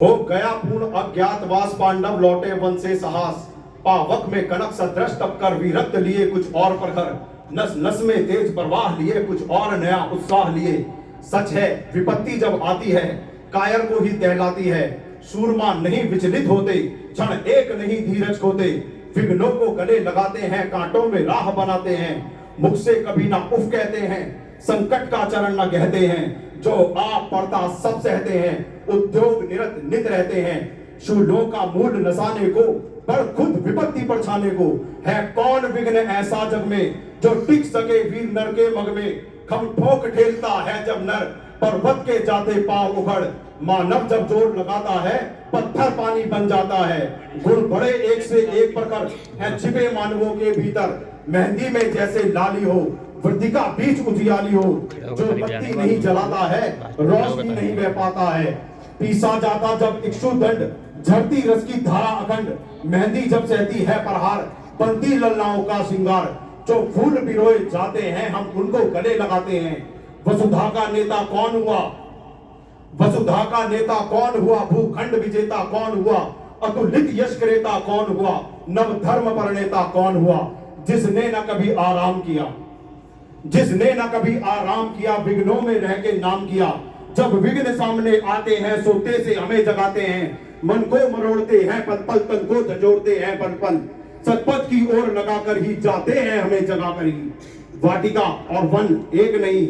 हो गया पूर्ण अज्ञातवास, पांडव लौटे वन से साहस। पावक में कनक सदृश तप कर विरक्त लिए कुछ और प्रखर। नस नस में तेज प्रवाह लिए कुछ और नया उत्साह लिए। सच है विपत्ति जब आती है कायर को ही दहलाती है। सूरमा नहीं विचलित होते, क्षण एक नहीं धीरज खोते। विघ्नों को गले लगाते हैं, कांटों में राह बनाते हैं। मुख से कभी ना उफ कहते हैं, संकट का चरण न कहते हैं। जो आप पड़ता सब सहते हैं, उद्योग निरत नित रहते हैं। शूलों का मूल नसाने को, पर खुद विपत्ति पर छाने को। है कौन विघ्न ऐसा जग में, जो टिक सके वीर नर के मग में। खम ठोक ठेलता है जब नर, पर्वत के जाते पांव उखड़। मानव जब जोर लगाता है, पत्थर पानी बन जाता है। गुण बड़े एक से एक प्रकार है छिपे मानवों के भीतर। मेहंदी में जैसे लाली हो, वृद्धि का बीच उजियाली हो। जो बत्ती नहीं जलाता है, रोशनी नहीं बह पाता है। पीसा जाता जब इक्षु दंड, झरती रस की धारा अखंड। मेहंदी जब सहती है प्रहार, बनती ललनाओं का श्रृंगार। जो फूल पिरोए जाते हैं, हम उनको गले लगाते हैं। वसुधा का नेता कौन हुआ, वसुधा का नेता कौन हुआ। भूखंड विजेता कौन हुआ, अतुलित यश क्रेता कौन हुआ। नव धर्म प्रणेता कौन हुआ, जिसने न कभी आराम किया, जिसने न कभी आराम किया। विघ्नों में रह के नाम किया। जब विघ्न सामने आते हैं, सोते से हमें जगाते हैं। मन को मरोड़ते हैं पल पल, तन को झंझोड़ते हैं पल पल। सतपथ की ओर लगाकर ही जाते हैं हमें जगाकर ही। वाटिका और वन एक नहीं,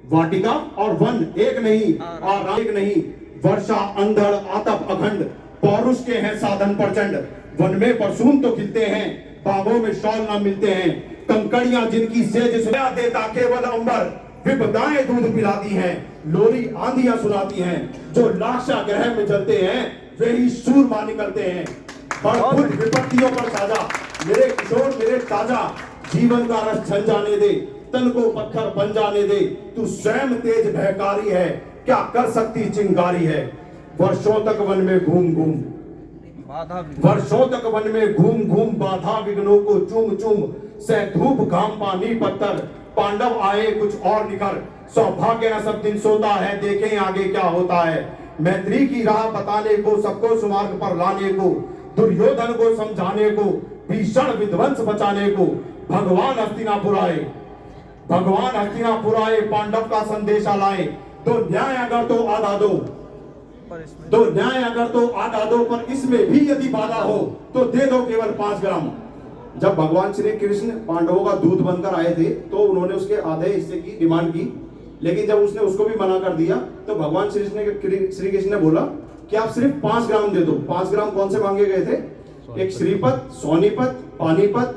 वाटिका और वन एक नहीं, आराम एक नहीं। वर्षा अंधड़ आतप अखंड, पौरुष के हैं साधन प्रचंड। वन में परसून तो खिलते हैं, बागों में शॉल ना मिलते हैं। कंकड़ियां जिनकी सेज सुना देता केवल अंबर। विपदाएं दूध पिलाती हैं, लोरी आंधियां सुनाती हैं। जो लाशा ग्रह में जलते हैं, वे ही सूरमा निकलते हैं। पर खुद विपत्तियों पर साजा, मेरे किशोर मेरे ताजा। जीवन का रस छल जाने दे, तन को पत्थर बन जाने दे। तू स्वयं तेज भयकारी है, क्या कर सकती चिंगारी है। वर्षों तक वन में घूम घूम, वर्षों तक वन में घूम घूम। बाधा विघ्नों को चूम चूम, सह धूप घाम पानी पत्थर। पांडव आए कुछ और निखर, सौभाग्य न सब दिन सोता है। देखें आगे क्या होता है। मैत्री की राह बताने को, सबको सुमार्ग पर लाने को। दुर्योधन को समझाने को, भीषण विध्वंस बचाने को। भगवान हस्तिनापुर आए, भगवान हस्तिनापुर आए। पांडव का संदेशा लाए। तो न्याय अगर तो आधा दो, तो न्याय अगर तो आधा दो। पर इसमें भी यदि बाधा हो, तो दे दो केवल 5 ग्राम। जब भगवान श्री कृष्ण पांडवों का दूध बनकर आए थे, तो उन्होंने उसके आधे हिस्से की डिमांड की। लेकिन जब उसने उसको भी मना कर दिया, तो भगवान श्री कृष्ण ने बोला कि आप सिर्फ 5 ग्राम दे दो। 5 ग्राम कौन से मांगे गए थे? एक श्रीपत, सोनीपत, पानीपत,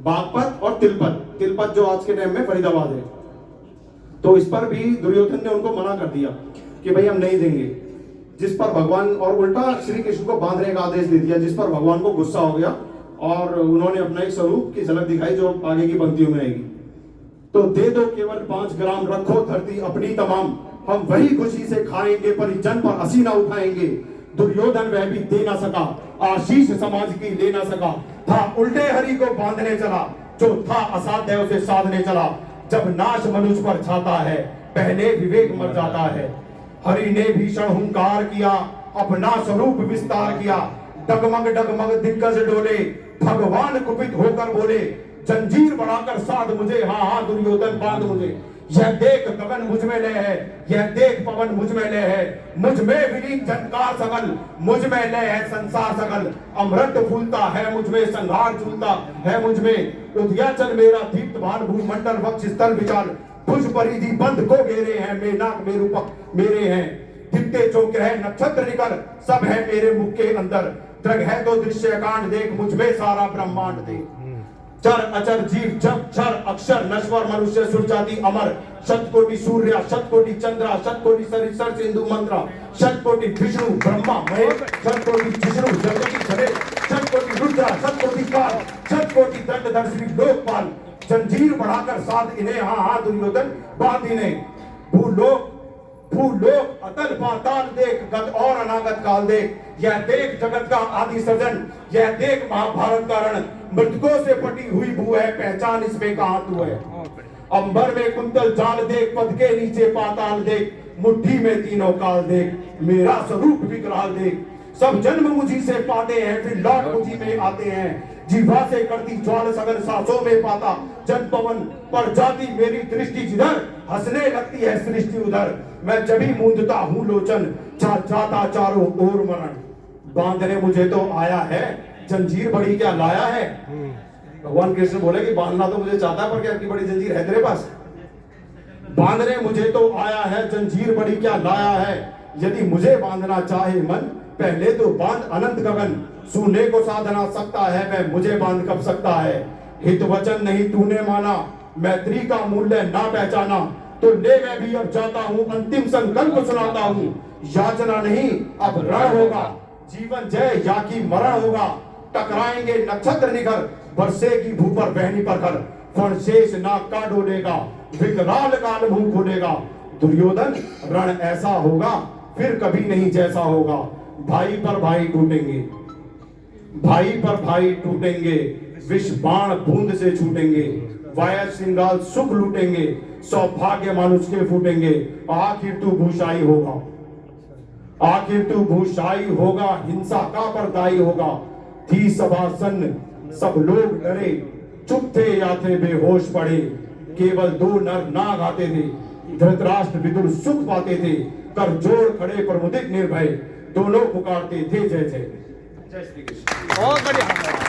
बागपत और तिलपत। तिलपत जो आज के टाइम में फरीदाबाद है। तो इस पर भी दुर्योधन ने उनको मना कर दिया कि भाई हम नहीं देंगे। जिस पर भगवान, और उल्टा श्री कृष्ण को बांधने का आदेश दे दिया, जिस पर भगवान को गुस्सा हो गया और उन्होंने अपना एक स्वरूप की झलक दिखाई, जो आगे की पंक्तियों में आएगी। तो दे दो केवल 5 ग्राम, रखो धरती अपनी तमाम। हम वही खुशी से खाएंगे, परिजन पर हंसी ना उठाएंगे। दुर्योधन वह भी दे ना सका, आशीष समाज की ले ना सका। था उल्टे हरि को बांधने चला, जो था असाध्य उसे साधने चला। जब नाश मनुष्य पर छाता है, पहले विवेक मर जाता है। हरि ने भीषण हुंकार किया, अपना स्वरूप विस्तार किया। डगमग डगमग दिग्गज डोले, भगवान कुपित होकर बोले। जंजीर बढ़ाकर साध मुझे, हाँ हाँ दुर्योधन बांध मुझे। यह देख गगन मुझ में लय है, यह देख पवन मुझ में लय है। मुझ में विलीन झंकार सगल, मुझ में लय है संसार सगल। अमृत फूलता है मुझ में, संहार झूलता है मुझ में। उदयाचल मेरा दीप्त भान, भूमंडल वक्ष स्थल विचार। भुज परिधि बंध को घेरे हैं, मेनाक मेरूपक मेरे हैं। दिखते जो ग्रह नक्षत्र निकल, सब है मेरे मुख के अंदर। दृग है तो दृश्य कांड देख, मुझ में सारा ब्रह्मांड देख। चर अचर जीव जब क्षर अक्षर, नश्वर मनुष्य सुर जाति अमर। शतकोटि सूर्य, शतकोटि चंद्र, शतकोटि सरिसर सिंधु मंत्र। शतकोटि विष्णु ब्रह्मा महेश, शतकोटि जिष्णु जगति धरे। शतकोटि रुद्र, शतकोटि काल, शतकोटि दंडधर श्री लोकपाल। जंजीर बढ़ाकर साध इन्हें, हाँ हाँ दुर्योधन बांध इन्हें। भूलोक भूलोक अतल पाताल देख, गत और अनागत काल देख। यह देख जगत का आदि सृजन, यह देख महाभारत का रण। मृतकों से पटी हुई भू है, पहचान इसमें कहां तू है। अंबर में कुंतल जाल देख, पद के नीचे पाताल देख। मुट्ठी में तीनों काल देख, मेरा स्वरूप विकराल देख। सब जन्म मुझी से पाते हैं, फिर लौट मुझी में आते हैं। जीवा से करती ज्वाल सघन सांसों में पाता, जन पवन पर जाती मेरी दृष्टि जिधर, हंसने लगती है सृष्टि उधर। मैं जब भी मूंदता हूँ लोचन, जाता चारों ओर मरण। बांधने मुझे तो आया है, जंजीर बड़ी क्या लाया है। भगवान कृष्ण बोले कि बांधना तो मुझे चाहता है, पर क्या इतनी बड़ी जंजीर है तेरे पास। बांधने मुझे तो आया है, जंजीर बड़ी क्या लाया है। यदि मुझे बांधना चाहे मन, पहले तो बांध अनंत गगन। सुनने को साधना सकता है, मैं मुझे बांध कब सकता है। हित वचन नहीं तूने माना, मैत्री का मूल्य ना पहचाना, तो ले मैं भी अब जाता हूँ, अंतिम संकल्प सुनाता हूँ। याचना नहीं अब रण होगा, जीवन जय या कि मरण होगा। टकराएंगे नक्षत्र निखर, बरसेगी भू पर बहनी प्रखर। फण शेष नाग का डोलेगा, विकराल काल मुंह खोलेगा। दुर्योधन रण ऐसा होगा, फिर कभी नहीं जैसा होगा। भाई पर भाई टूटेंगे, भाई पर भाई टूटेंगे। विष बाण बूंद से छूटेंगे, वाया श्रृंगाल सुख लूटेंगे। सौभाग्य मानुष के फूटेंगे, आखिर तू भूषाई होगा, आखिर तू भूषाई होगा। हिंसा का परदाई होगा। थी सभा सन्न, सब लोग डरे, चुप थे या थे बेहोश पड़े। केवल दो नर नाग आते थे, धृतराष्ट्र विदुर सुख पाते थे। कर जोड़ खड़े प्रमुदित निर्भय, दोनों पुकारते थे जय जय। जय श्री कृष्ण। बहुत बढ़िया।